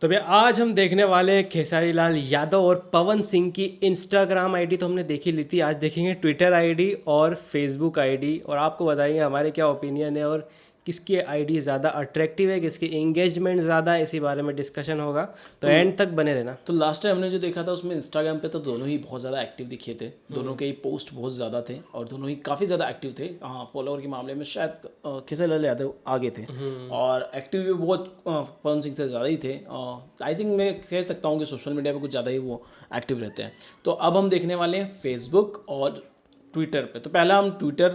तो भैया आज हम देखने वाले हैं खेसारी लाल यादव और पवन सिंह की इंस्टाग्राम आईडी तो हमने देखी ली थी। आज देखेंगे ट्विटर आईडी और फेसबुक आईडी और आपको बताएंगे हमारे क्या ओपिनियन है और किसकी आईडी ज़्यादा अट्रैक्टिव है, किसकी एंगेजमेंट ज़्यादा है, इसी बारे में डिस्कशन होगा। तो एंड तक बने रहना। तो लास्ट टाइम हमने जो देखा था उसमें इंस्टाग्राम पे तो दोनों ही बहुत ज़्यादा एक्टिव दिखे थे, दोनों के ही पोस्ट बहुत ज़्यादा थे और दोनों ही काफ़ी ज़्यादा एक्टिव थे। हाँ, फॉलोअर के मामले में शायद खेसारी लाल यादव आगे थे और एक्टिव भी बहुत पवन सिंह से ज़्यादा ही थे। आई थिंक मैं कह सकता हूँ कि सोशल मीडिया पे कुछ ज़्यादा ही वो एक्टिव रहते हैं। तो अब हम देखने वाले हैं फेसबुक और ट्विटर पे। तो पहला हम ट्विटर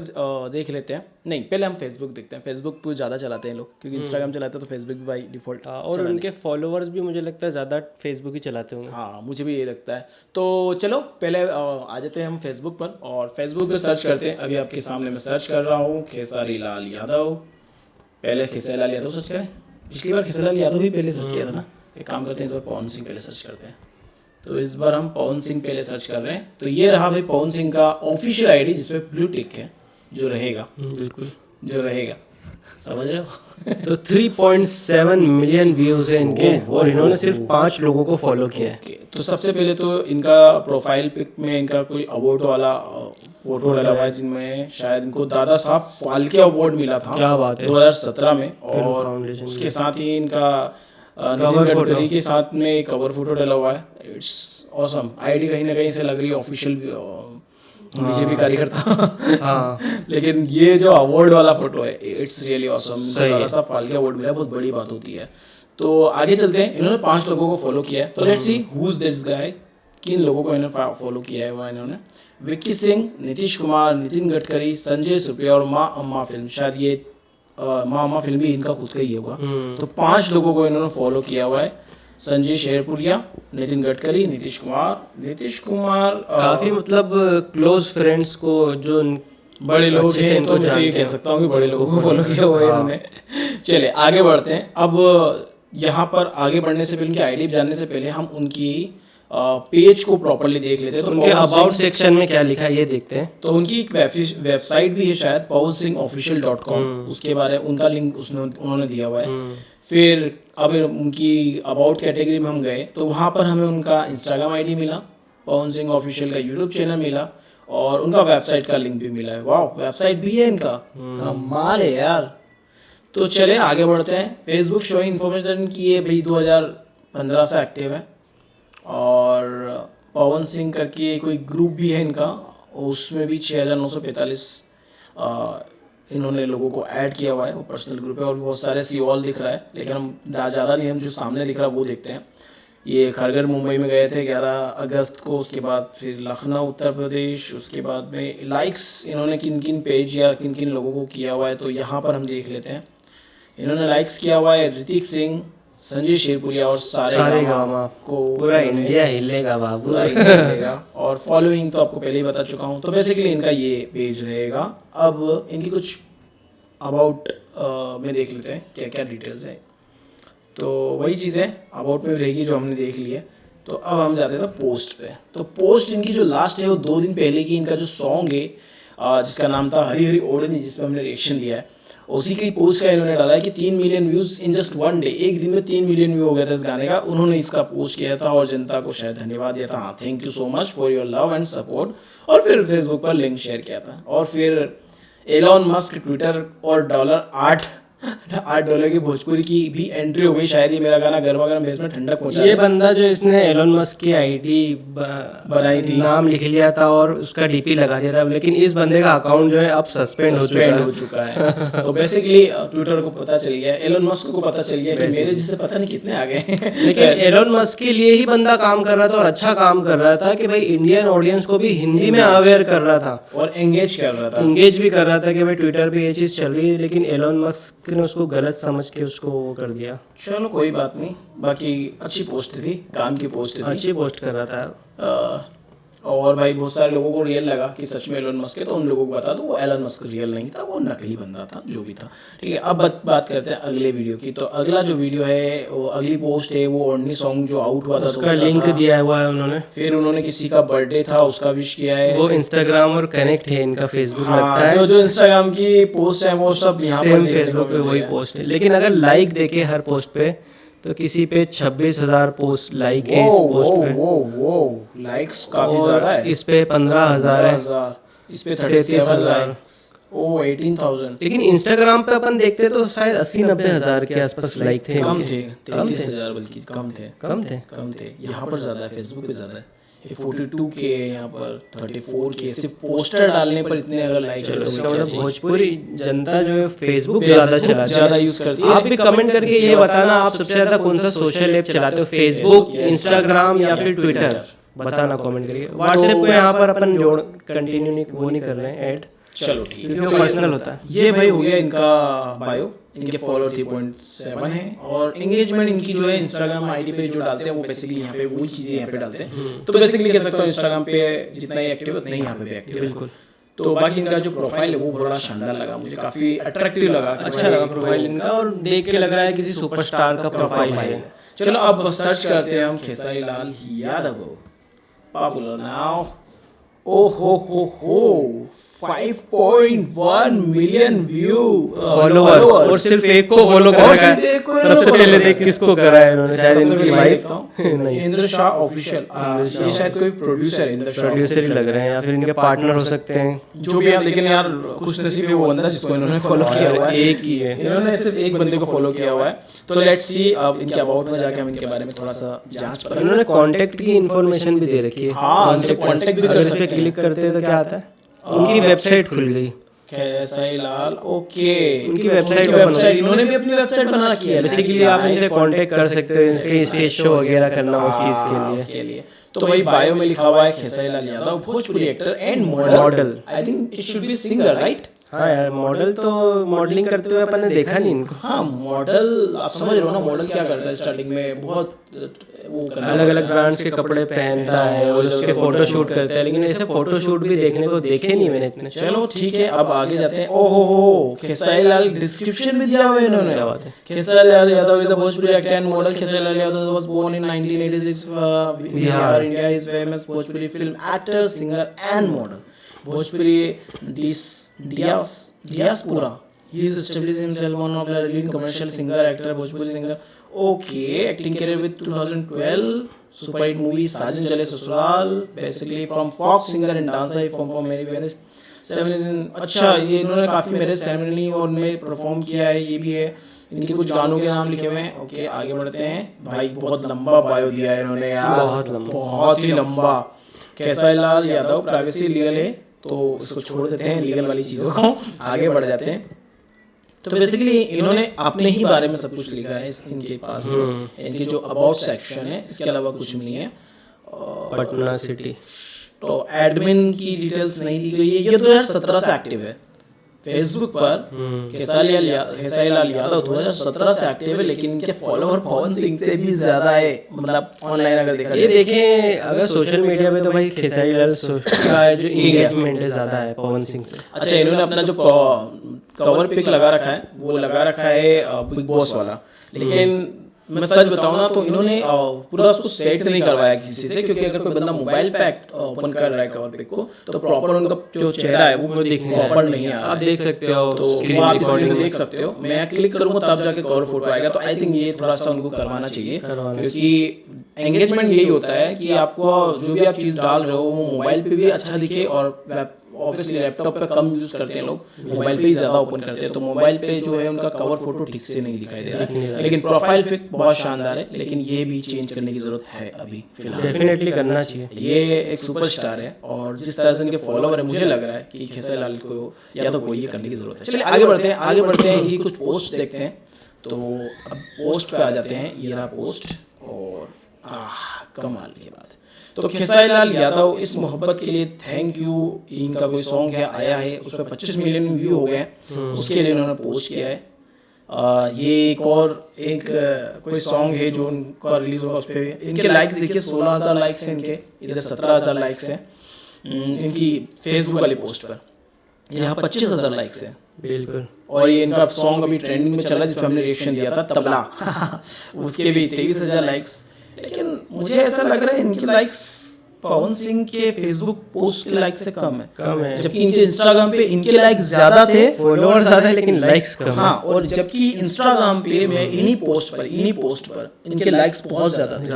देख लेते हैं, नहीं पहले हम फेसबुक देखते हैं। फेसबुक पे ज़्यादा चलाते हैं लोग क्योंकि इंस्टाग्राम चलाते हैं तो फेसबुक भी बाई डिफॉल्ट। और उनके फॉलोअर्स भी मुझे लगता है ज़्यादा फेसबुक ही चलाते होंगे। हाँ, मुझे भी ये लगता है। तो चलो पहले आ जाते हैं हम फेसबुक पर और फेसबुक पे सर्च करते हैं। अभी आपके सामने मैं सर्च कर रहा हूँ खेसारी लाल यादव। पहले खेसारी लाल यादव सर्च करें। पिछली बार खेसारी लाल यादव ही पहले सर्च किया था ना। एक काम करते हैं, इस बार पवन सिंह पहले सर्च करते हैं। तो इस बार हम पवन सिंह पहले सर्च कर रहे हैं। तो ये रहा भाई पवन सिंह का ऑफिशियल आईडी जिसपे ब्लू टिक है, जो रहेगा बिल्कुल जो रहेगा, समझ रहे हो। तो 3.7 मिलियन व्यूज़ है इनके और इन्होंने सिर्फ 5 लोगों को फॉलो किया है। Okay, तो सबसे पहले तो इनका प्रोफाइल पिक में इनका कोई अवार्ड वाला फोटो डला हुआ है जिनमें शायद इनको दादा साहब फाल्के अवार्ड मिला था। क्या बात है। 2017 में। और फाउंडेशन उसके साथ ही इनका नितिन गडकरी के साथ में एक कवर फोटो डला हुआ है। It's awesome. आईडी कहीं ना कहीं से लग रही है ऑफिशियल बीजेपी कार्यकर्ता। हाँ लेकिन ये जो अवार्ड वाला फोटो है it's really awesome. Dada Saheb Phalke award मिला, बहुत बड़ी बात होती है। तो आगे चलते हैं। इन्होंने 5 लोगों को फॉलो किया है। तो let's see who is this guy. किन लोगों को इन्होंने फॉलो किया है? वो इन्होंने विक्की सिंह, नीतीश कुमार, नितिन गडकरी, संजय सुप्रिया और माँ अम्मा फिल्म। शायद ये माँ अम्मा फिल्म भी इनका खुद का ही होगा। तो 5 लोगों को इन्होंने फॉलो किया हुआ है। संजय शेरपुरिया, नितिन गडकरी, नीतीश कुमार काफी मतलब क्लोज फ्रेंड्स को जो बड़े लोग हैं, तो मैं ये कह सकता हूँ कि बड़े लोगों को फॉलो किया हुआ है इन्होंने। चले आगे बढ़ते हैं। अब यहाँ पर आगे बढ़ने से पहले, उनकी आईडी जानने से पहले हम उनकी पेज को प्रॉपर्ली देख लेते हैं। तो उनके अबाउट सेक्शन में क्या लिखा है ये देखते हैं। तो उनकी एक वेबसाइट भी है शायद pawansinghofficial.com। उसके बारे में उनका लिंक उन्होंने दिया हुआ है। फिर अब उनकी अबाउट कैटेगरी में हम गए तो वहाँ पर हमें उनका इंस्टाग्राम आईडी मिला, पवन सिंह ऑफिशियल का यूट्यूब चैनल मिला और उनका वेबसाइट का लिंक भी मिला है। वाह, वेबसाइट भी है इनका, कमाल है यार। तो चले आगे बढ़ते हैं। फेसबुक शोइंग इन्फॉर्मेशन की है भाई 2015 से एक्टिव है और पवन सिंह करके कोई ग्रुप भी है इनका, उसमें भी 6945 इन्होंने लोगों को ऐड किया हुआ है। वो पर्सनल ग्रुप है और बहुत सारे सी ऑल दिख रहा है, लेकिन हम ज़्यादा नहीं, हम जो सामने दिख रहा है वो देखते हैं। ये खरगर मुंबई में गए थे 11 अगस्त को, उसके बाद फिर लखनऊ उत्तर प्रदेश, उसके बाद में लाइक्स इन्होंने किन किन पेज या किन किन लोगों को किया हुआ है तो यहाँ पर हम देख लेते हैं। इन्होंने लाइक्स किया हुआ है ऋतिक सिंह, संजय शेरपुरिया और सारे गामा को। पूरा इंडिया हिलेगा बाबू। और फॉलोइंग तो आपको पहले ही बता चुका हूँ। तो बेसिकली इनका ये पेज रहेगा। अब इनकी कुछ अबाउट में देख लेते हैं क्या क्या डिटेल्स है। तो वही चीज़ है अबाउट में रहेगी जो हमने देख ली है। तो अब हम जाते हैं पोस्ट पे। तो पोस्ट इनकी जो लास्ट है वो 2 दिन पहले की इनका जो सॉन्ग है जिसका नाम था हरी हरी ओढ़नी, जिसमें हमने रिएक्शन दिया है, उसी की पोस्ट का इन्होंने डाला है कि 3 million views in just 1 day. एक दिन में 3 मिलियन व्यू हो गया था इस गाने का। उन्होंने इसका पोस्ट किया था और जनता को शायद धन्यवाद दिया था। हाँ, thank you so much for your love and support. और फिर फेसबुक पर लिंक शेयर किया था। और फिर एलॉन मस्क ट्विटर और $8 की भोजपुरी की भी एंट्री हो गई। शायद ये मेरा गाना गर्मा गर्म भेज में ठंडक पहुंचा। ये बंदा जो इसने एलोन मस्क की आईडी बनाई थी, नाम लिख लिया था और उसका डीपी लगा दिया था, लेकिन इस बंदे का अकाउंट जो है अब सस्पेंड हो चुका है। तो बेसिकली ट्विटर को पता चल गया, एलोन मस्क को पता चल गया कि मेरे जैसे पता नहीं कितने आ गए। लेकिन एलोन मस्क के लिए ही बंदा काम कर रहा था और अच्छा काम कर रहा था कि भाई इंडियन ऑडियंस को भी हिंदी में अवेयर कर रहा था और एंगेज भी कर रहा था कि भाई ट्विटर पे ये चीज़ चल रही है। लेकिन एलोन मस्क ने उसको गलत समझ के उसको वो कर दिया। चलो कोई बात नहीं, बाकी अच्छी पोस्ट थी, काम की पोस्ट थी, अच्छी पोस्ट कर रहा था। और भाई बहुत सारे लोगों को रियल लगा कि सच में एलोन मस्क है। तो उन लोगों को बता दो वो एलोन मस्क रियल नहीं था, वो नकली बंदा था जो भी था। ठीक है, अब बात करते हैं अगले वीडियो की। तो अगला जो वीडियो है वो अगली पोस्ट है, वो ओढ़नी सॉन्ग जो आउट हुआ था उसका लिंक दिया हुआ है उन्होंने। फिर उन्होंने किसी का बर्थडे था उसका विश किया है। वो इंस्टाग्राम और कनेक्ट है इनका फेसबुक लगता है। जो इंस्टाग्राम की पोस्ट है वो सब यहाँ सेम फेसबुक पे वही पोस्ट है। लेकिन अगर लाइक देखे हर पोस्ट पे तो किसी पे 26,000 पोस्ट लाइक है इस पोस्ट पे, वो लाइक्स काफी ज्यादा है। इस पे 15,000 है, 15,000, इस पे 37,000। 37 लाइक्स, ओ 18,000। लेकिन इंस्टाग्राम पे अपन देखते तो शायद 80-90,000 के आसपास लाइक थे। कम थे, 33,000 बल्कि कम थे। कम थे। यहाँ पर ज्यादा है, फेसबुक पे ज्यादा है। ये 42 के, यहाँ पर 34 के, सिर्फ पोस्टर डालने पर इतने अगर लाइक चलो इसका मतलब भोजपुरी जनता जो है फेसबुक ज़्यादा चलाती है। ज़्यादा यूज़ करती है। आप भी कमेंट करके ये बताना आप सबसे ज़्यादा कौन सा सोशल ऐप चलाते हो, फेसबुक, इंस्टाग्राम या फिर ट्विटर, बताना कमेंट करके। व्हाट्सएप को यहाँ पर अपन जोड़ कंटिन्यू नहीं वो नहीं कर रहे हैं ऐड, चलो ठीक है, क्योंकि वो पर्सनल होता है। ये भाई हो गया इनका बायो, इनके फॉलोअर 3.7 है, और एंगेजमेंट इनकी जो है इंस्टाग्राम आईडी पे जो डालते हैं वो बेसिकली यहाँ पे वही चीज़ें यहाँ पे डालते हैं। तो बेसिकली कह सकता हूँ इंस्टाग्राम पे जितना ही एक्टिव है उतना ही यहाँ पे भी एक्टिव है। बिल्कुल। तो बाकी इनका जो प्रोफाइल है वो बड़ा शानदार लगा मुझे, काफ़ी अट्रैक्टिव लगा, अच्छा लगा प्रोफाइल इनका, और देख के लग रहा है किसी सुपरस्टार का प्रोफाइल है। चलो अब सर्च करते हैं हम खेसारी लाल यादव, पॉपुलर नाउ। ओ हो 5.1 मिलियन व्यू फॉलोअर्स, और सिर्फ एक को फॉलो कर रखा है। सबसे पहले देख किसको करा है इन्होंने, शायद इनकी वाइफ नहीं, इंद्र शाह ऑफिशियल, ये शायद कोई प्रोड्यूसर है, इंद्र शाह प्रोड्यूसर ही लग रहे हैं या फिर इनके पार्टनर हो सकते हैं, जो भी है। लेकिन यार खुश नसीब है वो बंदा जिसको इन्होंने फॉलो किया हुआ है, एक ही है, इन्होंने सिर्फ एक बंदे को फॉलो किया हुआ है। तो लेट्स सी अब इनके अबाउट में जाके हम इनके बारे में थोड़ा सा जांच करें। इन्होंने कांटेक्ट की इन्फॉर्मेशन भी दे रखी है। हाँ, उनसे कांटेक्ट भी कर अगर इस सकते पे हैं। क्लिक करते हैं तो क्या आता है, उनकी वेबसाइट खुल गई। खेसारी लाल, ओके, उनकी वेबसाइट इन्होंने भी अपनी वेबसाइट बना रखी है। बेसिकली आप इनसे कांटेक्ट कर सकते हो, इनके स्टेज शो वगैरह करना उस चीज के लिए। तो भाई बायो में लिखा हुआ है Khesari Lal Yadav Bhojpuri actor and model. I think it should be singer, right? हाँ यार, मॉडल तो मॉडलिंग करते हुए अपन ने देखा नहीं इनको। हाँ मॉडल, आप समझ रहे हो ना, मॉडल क्या करता है स्टार्टिंग में, बहुत वो अलग अलग ब्रांड्स के कपड़े पहनता है और उसके फोटो शूट करता है, लेकिन ऐसे फोटो शूट भी देखने को देखे नहीं मैंने इतने। चलो ठीक है, अब आगे जाते हैं। ओहो हो, खेसारी लाल डिस्क्रिप्शन भी दिया हुआ है इन्होंने। क्या बात है। Khesari Lal Yadav is a Bhojpuri actor and model. Khesari Lal Yadav was born in 1986 Bihar, India. Is famous Bhojpuri film actor, singer and model. Bhojpuri diaspora. He is established himself one of the leading commercial singer, actor, Bhojpuri singer. Okay, acting career with 2012 super hit movie Sajan Chale Sasural. Basically from pop singer and dancer, he performed for many various ceremonies. अच्छा, ये इन्होंने काफी मेरे ceremony और में perform किया है, ये भी है। इनके कुछ गानों के नाम लिखे हुए हैं। ओके, आगे बढ़ते हैं। भाई बहुत लंबा बायो दिया है इन्होंने यार, बहुत ही लंबा। खेसारी लाल यादव प्राइवेसी लीगल है, तो इसको छोड़ देते हैं लीगल वाली चीज़ों को, आगे बढ़ जाते हैं। तो बेसिकली इन्होंने अपने ही बारे में सब कुछ लिखा है इनके पास। इनकी जो अबाउट सेक्शन है, इसके अलावा कुछ नहीं है। पटना सिटी, तो एडमिन की डिटेल्स नहीं दी गई है। ये 2017 से एक्टिव है फेसबुक पर। खेसारी लाल यादव 2017 से एक्टिव है, लेकिन इनके फॉलोअर पवन सिंह से भी ज्यादा है, मतलब ऑनलाइन अगर देखा ये देखें अगर सोशल मीडिया पे तो भाई खेसारी लाल का जो एंगेजमेंट है ज्यादा है पवन सिंह से। अच्छा, इन्होंने अपना जो कवर पिक लगा रखा है वो लगा रखा है बिग बॉस वाला, लेकिन मैं सच बताऊं ना तो इन्होंने पूरा उसको सेट नहीं करवाया किसी से, क्योंकि अगर कोई बंदा मोबाइल पे ओपन कर रहा है कवर पिक को तो प्रॉपर उनका जो चेहरा है वो दिखने प्रॉपर नहीं आ रहा। आप देख सकते हो तो स्क्रीन रिकॉर्डिंग देख सकते हो। मैं क्लिक करूंगा तब जाके कवर फोटो आएगा। तो आई थिंक ये थोड़ा सा उनको करवाना चाहिए, क्योंकि एंगेजमेंट यही होता है कि आपको जो भी आप चीज़ डाल रहे हो वो मोबाइल पे भी अच्छा दिखे, और ऑब्वियसली लैपटॉप पे कम यूज करते हैं लोग, मोबाइल पे ही ज़्यादा ओपन करते हैं, तो मोबाइल पे जो है उनका कवर फोटो ठीक से नहीं दिखाई दे रहा है। लेकिन प्रोफाइल पिक बहुत शानदार है, लेकिन ये भी चेंज करने की जरूरत है अभी फिलहाल, डेफिनेटली करना चाहिए। ये एक सुपरस्टार है, और जिस तरह से इनके फॉलोवर है मुझे लग रहा है कि खेसारी लाल को या तो कोई ये करने की जरूरत है। चलिए आगे बढ़ते हैं। ये कुछ पोस्ट देखते हैं। तो अब पोस्ट पे आ जाते हैं। ये रहा पोस्ट, और कमाल की बात। तो खेसारी लाल यादव इस मोहब्बत के लिए थैंक यू, इनका कोई सॉन्ग है आया है, उस पर 25 मिलियन व्यू हो गए हैं, उसके लिए इन्होंने पोस्ट किया है। ये एक कोई सॉन्ग है जो उनका रिलीज होगा, उस पर इनके लाइक्स देखिए 16,000 लाइक्स हैं इनके, इधर 17,000 लाइक्स हैं इनकी फेसबुक वाली पोस्ट पर, यहाँ 25,000 लाइक्स हैं। बिल्कुल। और ये इनका सॉन्ग अभी ट्रेंडिंग में चल रहा है जिसमें हमने रिएक्शन दिया था, तबला उसके भी 23,000 लाइक्स। लेकिन मुझे ऐसा लग रहा है इनकी लाइक्स पवन सिंह के फेसबुक पोस्ट के लाइक से कम है, है। जबकि इनके इंस्टाग्राम पे इनके लाइक ज्यादा थे, फॉलोअर ज्यादा है लेकिन लाइक्स कम हाँ, और जबकि इंस्टाग्राम पे मैं इन्हीं पोस्ट पर इनके लाइक्स बहुत ज्यादा थे,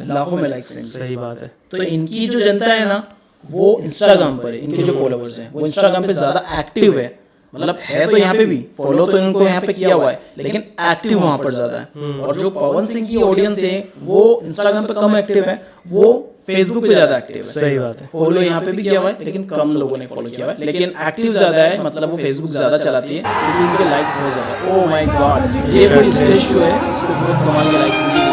लाखों में लाइक्स हैं। सही बात है। तो इनकी जो जनता है ना वो इंस्टाग्राम पर है, इनके जो फॉलोअर्स हैं वो इंस्टाग्राम पे ज्यादा एक्टिव है, मतलब है तो यहाँ पे भी, फॉलो तो इनको यहाँ पे किया हुआ है लेकिन एक्टिव वहाँ पर ज्यादा है। और जो पवन सिंह की ऑडियंस है वो इंस्टाग्राम पे कम एक्टिव है, वो फेसबुक पे ज्यादा एक्टिव है। सही बात है। फॉलो यहाँ पे भी किया हुआ है लेकिन कम लोगों ने फॉलो किया हुआ है, लेकिन एक्टिव ज्यादा है, मतलब वो फेसबुक ज्यादा चलाती है क्योंकि उनके लाइक बहुत ज्यादा है। ओह माय गॉड, ये कोई स्टेज शो है, इसको बहुत कमाल के लाइक्स मिले।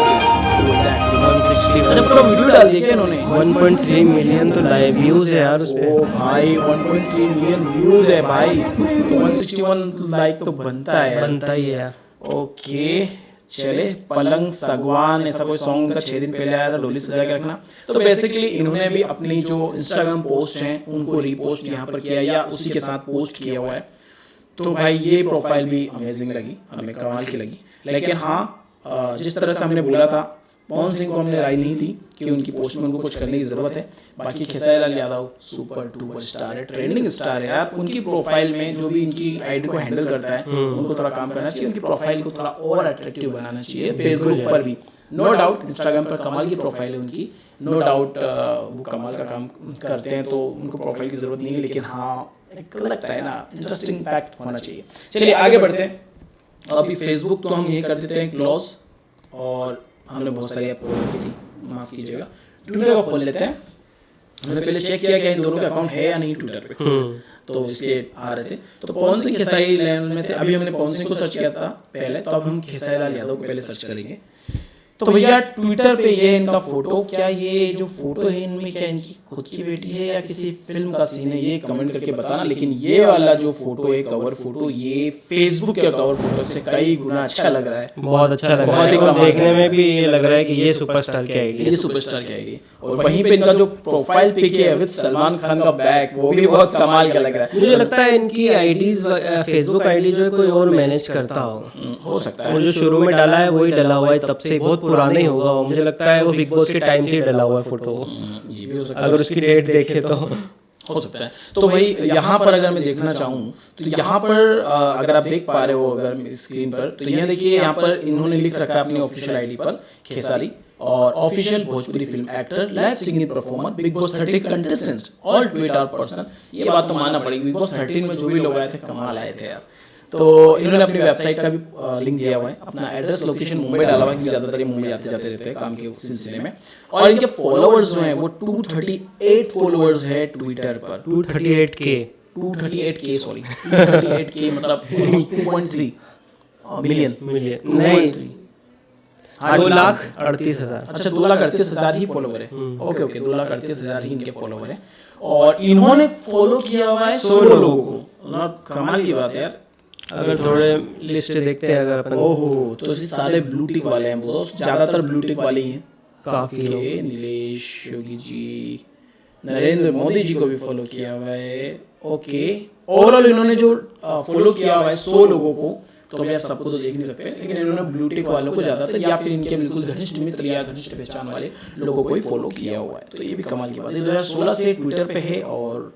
अच्छा, पूरा वीडियो डाल दिया क्या इन्होंने? 1.3 मिलियन तो लाइव व्यूज है यार उस पे। ओ भाई 1.3 मिलियन व्यूज है भाई, तो 161 लाइक तो बनता है यार। बनता ही है यार। ओके चले, पलंग सगवान ऐसा कोई सॉन्ग का 6 दिन पहले आया था, डोली सजा के रखना। तो बेसिकली इन्होंने भी अपनी जो इंस्टाग्राम पोस्ट हैं उनको रीपोस्ट यहाँ पर किया या उसी के साथ पोस्ट किया हुआ है। तो भाई ये प्रोफाइल भी अमेजिंग लगी, हमें कमाल की लगी। लेकिन हाँ, जिस तरह से हमने बोला था, पवन सिंह को हमने राय नहीं दी कि उनकी पोस्ट में उनको कुछ करने की जरूरत है। बाकी Khesari Lal Yadav super duper star है, ट्रेंडिंग स्टार है यार। उनकी प्रोफाइल में जो भी इनकी आईडी को हैंडल करता है उनको थोड़ा काम करना चाहिए, उनकी प्रोफाइल को थोड़ा और अट्रैक्टिव बनाना चाहिए। फेसबुक पर भी नो डाउट, इंस्टाग्राम पर कमाल की प्रोफाइल है उनकी, नो डाउट वो कमाल का काम करते हैं तो उनको प्रोफाइल की जरूरत नहीं है। लेकिन हाँ, एक लगता है ना, इंटरेस्टिंग फैक्ट होना चाहिए। चलिए आगे बढ़ते हैं। अभी फेसबुक तो हम ये कर देते हैं क्लोज, और हमने बहुत सारी ऐप खोल की थी, माफ़ कीजिएगा। ट्विटर को खोल लेते हैं। हमने पहले चेक किया कि इन दोनों के अकाउंट है या नहीं ट्विटर पे, तो इसलिए आ रहे थे। तो पवन सिंह खेसारी लाल में से अभी हमने पवन सिंह को सर्च किया था पहले, तो अब हम खेसारी लाल यादव को पहले सर्च करेंगे। तो भैया ट्विटर पे ये इनका फोटो, क्या ये जो फोटो है इनमें क्या इनकी खुद की बेटी है या किसी फिल्म का सीन है, ये कमेंट करके बताना। लेकिन ये वाला जो फोटो है, कवर फोटो, ये फेसबुक के कवर फोटो से कई गुना अच्छा लग रहा है, बहुत अच्छा लग रहा है। और देखने में भी ये लग रहा है कि ये सुपरस्टार की आईडी है, ये सुपरस्टार की आईडी। और वहीं पे इनका जो प्रोफाइल पिक है विद सलमान खान का बैक, वो भी बहुत कमाल का लग रहा है। मुझे लगता है इनकी आईडीज, फेसबुक आईडी जो है कोई और मैनेज करता होगा, हो सकता है। वो जो शुरू में डाला है वही डला हुआ है, तब से बहुत पुराना ही होगा। मुझे लगता है वो बिग बॉस के टाइम से ही डला हुआ है फोटो, ये भी हो सकता है, अगर उसकी डेट देखे तो हो सकता है। तो भाई यहाँ पर अगर मैं देखना चाहूँ तो यहाँ पर अगर आप देख पा रहे हो अगर स्क्रीन पर, तो यहाँ देखिए, यहाँ पर इन्होंने लिख रखा है अपनी ऑफिशियल आईडी पर खेसारी, और official Bhojpuri film actor, live singing performer, Bigg Boss 13 contestants, all tweet are personal. ये बात तो मानना पड़ेगी, बिग बॉस 13 में जो भी लोग आए थे कमाल आए थे यार। तो इन्होंने अपनी वेबसाइट का भी लिंक दिया हुआ है, अपना एड्रेस लोकेशन मुंबई डाला हुआ है क्योंकि ज़्यादातर ये मुंबई आते जाते रहते हैं काम के सिलसिले में। और इनके फॉलोअर्स जो हैं वो 238 फॉलोअर्स है ट्विटर पर। 238K सॉरी 238K मतलब 2.3 मिलियन नहीं, 2,38,000। अच्छा 2,38,000 ही फॉलोवर है। ओके 2,38,000 ही इनके फॉलोवर है, और इन्होंने फॉलो किया हुआ है 100 लोगों को। कमाल की बात है यार। अगर थोड़े लिस्ट देखते हैं अगर अपन, ओहो, तो सारे ब्लू टिक वाले हैं, वो ज्यादातर ब्लू टिक वाले ही हैं। काफी नीलेश योगी जी, नरेंद्र मोदी जी को भी फॉलो किया हुआ है। ओके, ओवरऑल इन्होंने जो फॉलो किया हुआ है 100 लोगों को, तो भैया सबको तो देख नहीं सकते, लेकिन इन्होंने ब्लू टिक वालों को ज्यादातर या फिर इनके बिल्कुल घनिष्ठ मित्र या घनिष्ठ पहचान वाले लोगों को ही फॉलो किया हुआ है। तो ये भी कमाल की बात है। 2016 से ट्विटर पे है, और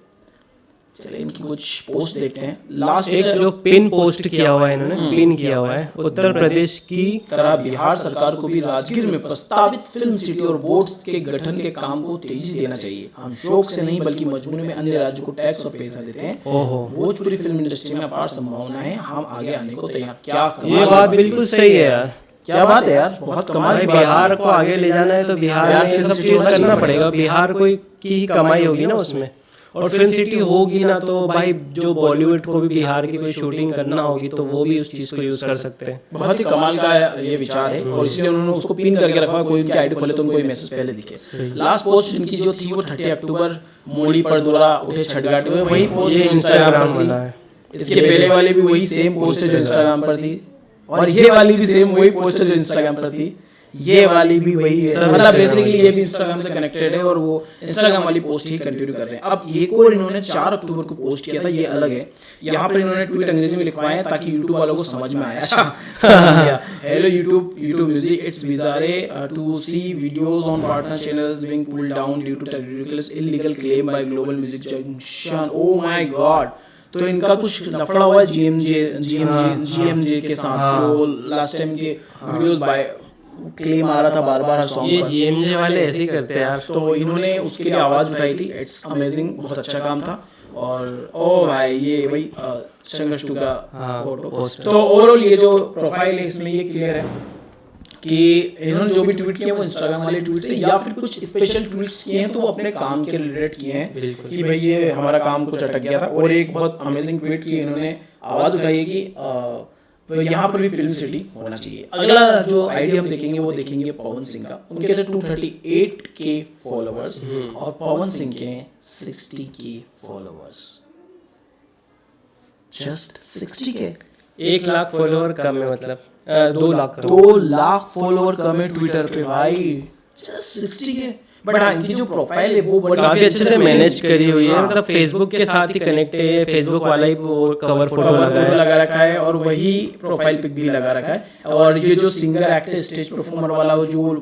चलिए इनकी कुछ पोस्ट देखते हैं। लास्ट एक जो पिन पोस्ट किया हुआ है इन्होंने, पिन किया हुआ है, उत्तर प्रदेश की तरह बिहार सरकार को भी राजगीर में प्रस्तावित फिल्म सिटी और बोर्ड के गठन के काम को तेजी देना चाहिए। हम शौक से नहीं बल्कि मजबूरी में अन्य राज्यों को टैक्स और पैसा देते हैं। भोजपुरी फिल्म इंडस्ट्री में अपार संभावना है, हम आगे आने को तैयार। क्या ये बात बिल्कुल सही है यार, क्या बात है यार, बहुत कमाल की बात। बिहार को आगे ले जाना है तो बिहार में ये सब चीज करना पड़ेगा। बिहार को की ही कमाई होगी ना उसमें, और फिल्म सिटी होगी ना तो भाई जो बॉलीवुड को भी बिहार की कोई शूटिंग करना होगी तो वो भी उस चीज़ को यूज़ कर सकते हैं। बहुत ही कमाल का ये विचार है, और इसलिए उन्होंने उसको पिन करके रखा है। कोई उनकी आईडी खोले तो उनको ये मैसेज पहले दिखे। लास्ट पोस्ट इनकी जो थी वो 30 अक्टूबर, मोड़ी पर दौरा उठे छठघाट हुए, वही पोस्ट ये इंस्टाग्राम वाला है। इसके पहले वाली भी वही सेम पोस्ट है जो इंस्टाग्राम पर थी, और ये वाली भी सेम वही पोस्ट है जो इंस्टाग्राम पर थी। ये वाली भी वही है, सब मतलब Instagram बेसिकली वाली ये भी इंस्टाग्राम से कनेक्टेड है और वो इंस्टाग्राम वाली पोस्ट ही कंटिन्यू कर रहे हैं। अब एक और इन्होंने 4 अक्टूबर को पोस्ट किया था, ये अलग है। यहाँ पर इन्होंने ट्वीट अंग्रेजी में लिखवाए हैं ताकि यूट्यूब वालों को समझ में आए। अच्छा, hello YouTube music, it's bizarre to see videos on partner channels being pulled down due to ridiculous illegal claim by global music junction. Oh my god, तो इनका कुछ लफड़ा हुआ है जीएमजे के साथ, जो लास्ट टाइम के वीडियोस बाय क्लेम आ रहा था बार बार सॉन्ग ये पर। जीएमजे वाले ऐसे ही करते हैं यार। तो इन्होंने उसके लिए आवाज उठाई थी, इट्स अमेजिंग, बहुत अच्छा काम था। और ओ भाई ये वही संघर्ष 2 का फोटो। तो ओवरऑल ये जो प्रोफाइल है इसमें ये क्लियर है कि इन्होंने जो भी ट्वीट किए वो इंस्टाग्राम वाले ट्वीट से या फिर कुछ स्पेशल ट्वीट्स किए हैं तो वो अपने काम के रिलेटेड किए हैं कि भाई ये हमारा काम कुछ अटक गया था। और एक बहुत अमेजिंग ट्वीट की इन्होंने आवाज उठाई है कि तो यहाँ पर भी फिल्म सिटी होना चाहिए। अगला जो आईडी हम देखेंगे वो देखेंगे पवन सिंह का। उनके थे 238K फॉलोवर्स और पवन सिंह के 60K followers. Just 60K, 1 lakh follower कम है, मतलब 2 लाख कम। 2 लाख फॉलोवर कम है ट्विटर पे भाई, जस्ट 60K। बट हाँ, इनकी जो प्रोफाइल है वो बड़ी काफी अच्छे से मैनेज करी हुई है, मतलब फेसबुक के साथ ही कनेक्ट है। फेसबुक वाला ही वो कवर फोटो लगा रखा है और वही प्रोफाइल पिक भी लगा रखा है। और ये जो सिंगर एक्टर स्टेज परफॉर्मर वाला वो जो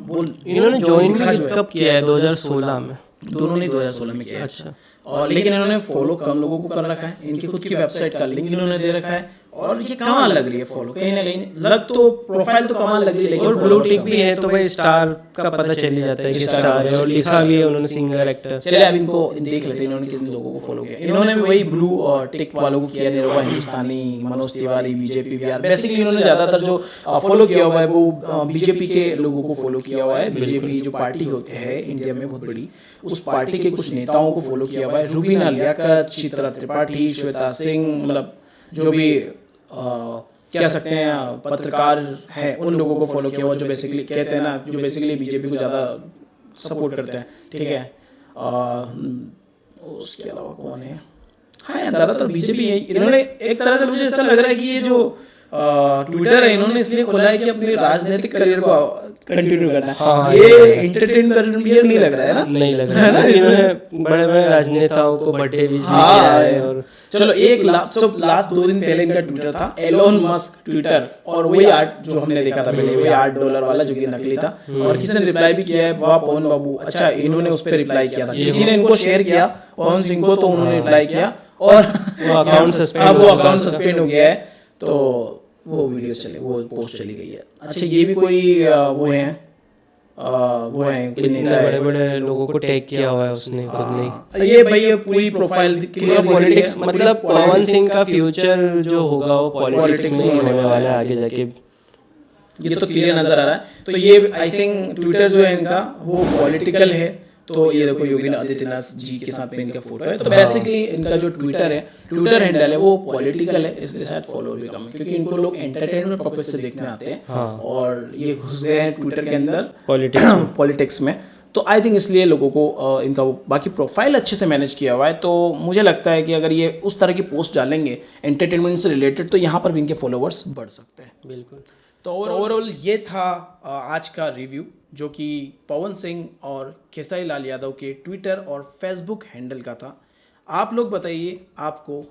इन्होंने ज्वाइन भी कब किया है? 2016 में। दोनों ने 2016 में किया। अच्छा। और लेकिन इन्होंने फॉलो कम लोगों को कर रखा है। इनकी खुद की वेबसाइट का लिंक इन्होंने दे रखा है और ये कमाल लग रही है फॉलो, कहीं ना कहीं लग तो प्रोफाइल तो कमाल लग रही है, लेकिन और ब्लू टिक भी है तो भाई स्टार का पता चल ही जाता है कि स्टार है, और लिखा भी है उन्होंने सिंगर एक्टर। चलिए अब इनको देख लेते हैं इन्होंने किन लोगों को फॉलो किया। इन्होंने भी वही ब्लू और टिक वालों को किया, निरहुआ हिंदुस्तानी, मनोज तिवारी, बीजेपी बिहार। बेसिकली इन्होंने ज्यादातर जो फॉलो किया हुआ है वो बीजेपी के लोगों को फॉलो किया हुआ है। बीजेपी जो पार्टी होती है इंडिया में बहुत बड़ी, उस पार्टी के कुछ नेताओं को फॉलो किया हुआ है। रूबीना लियाकत, चित्रा त्रिपाठी, श्वेता सिंह, मतलब जो भी कह सकते हैं पत्रकार है उन लोगों को फॉलो किया हुआ, जो बेसिकली कहते हैं ना, जो बेसिकली बीजेपी को ज़्यादा सपोर्ट करते हैं। ठीक है, उसके अलावा कौन है? हाँ यार, ज़्यादातर बीजेपी है। इन्होंने एक तरह से मुझे ऐसा लग रहा है कि ये जो ट्विटर है इन्होंने इसलिए खोला है कि अपने राजनीतिक करियर को कंटिन्यू करना है। हाँ, ये एंटरटेन करियर नहीं लग रहा है ना? नहीं लग रहा है ना? इन्होंने बड़े बड़े राजनेताओं को बर्थडे विश भी किया है। और चलो एक लास्ट 2 दिन पहले इनका ट्विटर था, एलोन मस्क ट्विटर, और वही आर्ट जो हमने देखा था पहले, वही $8 वाला जो कि नकली था। और किसी ने रिप्लाई भी किया है, वाह पवन बाबू। अच्छा, इन्होंने उस पर रिप्लाई किया था, किसी ने इनको शेयर किया पवन सिंह को, तो उन्होंने रिप्लाई किया और वो अकाउंट सस्पेंड हो गया है। तो वो वीडियो चले, वो पोस्ट चली गई है। अच्छा, ये भी कोई वो है इतने बड़े बड़े लोगों को टैग किया हुआ है उसने खुद नहीं। ये भाई ये पूरी प्रोफाइल क्लियर पॉलिटिक्स, मतलब पवन सिंह का फ्यूचर जो होगा वो पॉलिटिक्स में ही होने वाला है आगे जाके। ये तो क्लियर नजर आ रहा है। तो ये आई थिंक ट्विटर जो है इनका वो पॉलिटिकल है। तो ये देखो योगी आदित्यनाथ जी के साथ में इनका फोटो है। तो बेसिकली इनका जो ट्विटर हैंडल है वो पॉलिटिकल है, इसलिए शायद फॉलोअर भी कम है, क्योंकि इनको लोग एंटरटेनमेंट पर्पज से देखने आते हैं। और ये घुस गए हैं ट्विटर के अंदर पॉलिटिक्स में। तो आई थिंक इसलिए लोगों को इनका बाकी प्रोफाइल अच्छे से मैनेज किया हुआ है। तो मुझे लगता है कि अगर ये उस तरह की पोस्ट डालेंगे एंटरटेनमेंट से रिलेटेड, तो यहाँ पर भी इनके फॉलोवर्स बढ़ सकते हैं। बिल्कुल। तो ओवरऑल ये था आज का रिव्यू, जो कि पवन सिंह और खेसारी लाल यादव के ट्विटर और फेसबुक हैंडल का था। आप लोग बताइए आपको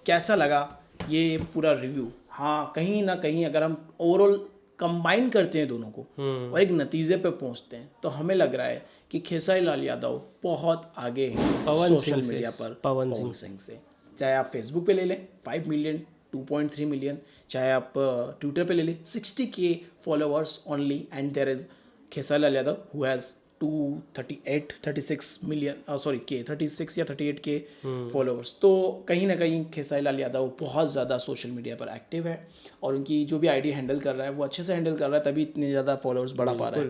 कैसा लगा ये पूरा रिव्यू। हाँ, कहीं ना कहीं अगर हम ओवरऑल कंबाइन करते हैं दोनों को और एक नतीजे पे पहुंचते हैं, तो हमें लग रहा है कि खेसारी लाल यादव बहुत आगे हैं सोशल मीडिया पर पवन सिंह से। चाहे आप फेसबुक पे ले लें 5 मिलियन, 2.3 मिलियन, चाहे आप ट्विटर पे ले लें 60K followers only, and there is Khesari Lal Yadav who has 36 या 38K फॉलोअर्स। तो कहीं ना कहीं खेसारी लाल यादव बहुत ज़्यादा सोशल मीडिया पर एक्टिव है और उनकी जो भी आईडी हैंडल कर रहा है वो अच्छे से हैंडल कर रहा है, तभी इतने ज़्यादा फॉलोअर्स बढ़ा पा रहा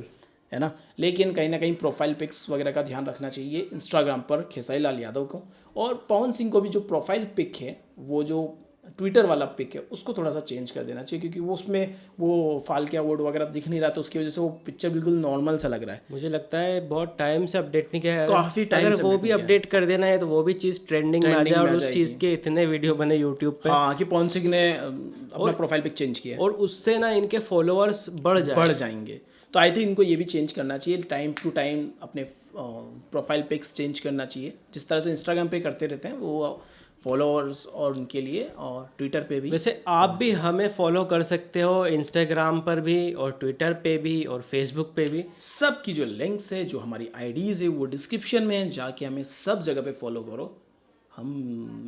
है ना। लेकिन कहीं ना कहीं प्रोफाइल पिक्स वगैरह का ध्यान रखना चाहिए इंस्टाग्राम पर खेसारी लाल यादव को। और पवन सिंह को भी जो प्रोफाइल पिक है, वो जो ट्विटर वाला पिक है, उसको थोड़ा सा चेंज कर देना चाहिए, क्योंकि वो उसमें वो फालकिया वर्ड वगैरह दिख नहीं रहा, तो उसकी वजह से वो पिक्चर बिल्कुल नॉर्मल सा लग रहा है। मुझे लगता है बहुत टाइम से अपडेट नहीं किया है, काफी टाइम अगर वो भी अपडेट कर देना है तो वो भी चीज़ ट्रेंडिंग में आ जाए और उस चीज़ के इतने वीडियो बने यूट्यूब पे। हाँ, कि पवन सिंह ने अपना प्रोफाइल पिक चेंज किया और उससे ना इनके फॉलोअर्स बढ़ जाएंगे। तो आई थिंक इनको ये भी चेंज करना चाहिए, टाइम टू टाइम अपने प्रोफाइल पिक्स चेंज करना चाहिए, जिस तरह से इंस्टाग्राम पे करते रहते हैं वो फॉलोअर्स और उनके लिए, और ट्विटर पे भी। वैसे आप भी हमें फॉलो कर सकते हो इंस्टाग्राम पर भी और ट्विटर पे भी और फेसबुक पे भी। सब की जो लिंक्स है, जो हमारी आईडीज़ है, वो डिस्क्रिप्शन में है, जाके हमें सब जगह पे फॉलो करो, हम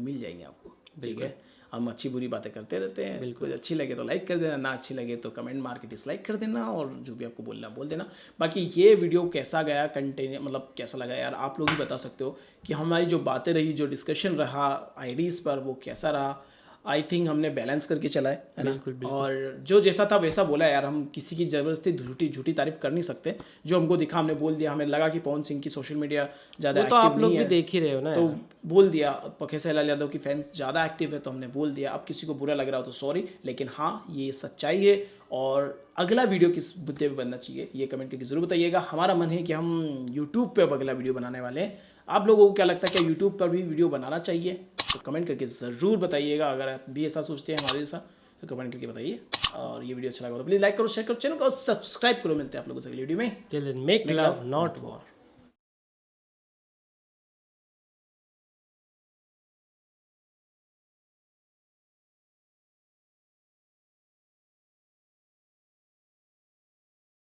मिल जाएंगे आपको, ठीक है। हम अच्छी बुरी बातें करते रहते हैं, कुछ अच्छी लगे तो लाइक कर देना, ना अच्छी लगे तो कमेंट मार के डिसलाइक कर देना, और जो भी आपको बोलना बोल देना। बाकी ये वीडियो कैसा गया, कंटेंट मतलब कैसा लगा यार, आप लोग ही बता सकते हो कि हमारी जो बातें रही, जो डिस्कशन रहा आईडीज़ पर, वो कैसा रहा। आई थिंक हमने बैलेंस करके चला है ना। और जो जैसा था वैसा बोला यार, हम किसी की ज़बरदस्ती झूठी तारीफ कर नहीं सकते। जो हमको दिखा हमने बोल दिया, हमें लगा कि पवन सिंह की सोशल मीडिया ज़्यादा एक्टिव तो आप लोग नहीं भी है, देख ही रहे हो ना, तो बोल दिया। खेसारी लाल यादव की फैंस ज़्यादा एक्टिव है तो हमने बोल दिया। अब किसी को बुरा लग रहा हो तो सॉरी, लेकिन हाँ ये सच्चाई है। और अगला वीडियो किस मुद्दे पे बनना चाहिए ये कमेंट करके ज़रूर बताइएगा। हमारा मन है कि हम यूट्यूब पे अब अगला वीडियो बनाने वाले हैं। आप लोगों को क्या लगता है, क्या यूट्यूब पर भी वीडियो बनाना चाहिए? तो कमेंट करके ज़रूर बताइएगा। अगर आप भी ऐसा सोचते हैं हमारे जैसा, तो कमेंट करके बताइए। और ये वीडियो अच्छा लगा तो प्लीज़ लाइक करो, शेयर करो, चैनल को सब्सक्राइब करो। मिलते हैं आप लोगों से अगली वीडियो में। Make love not war.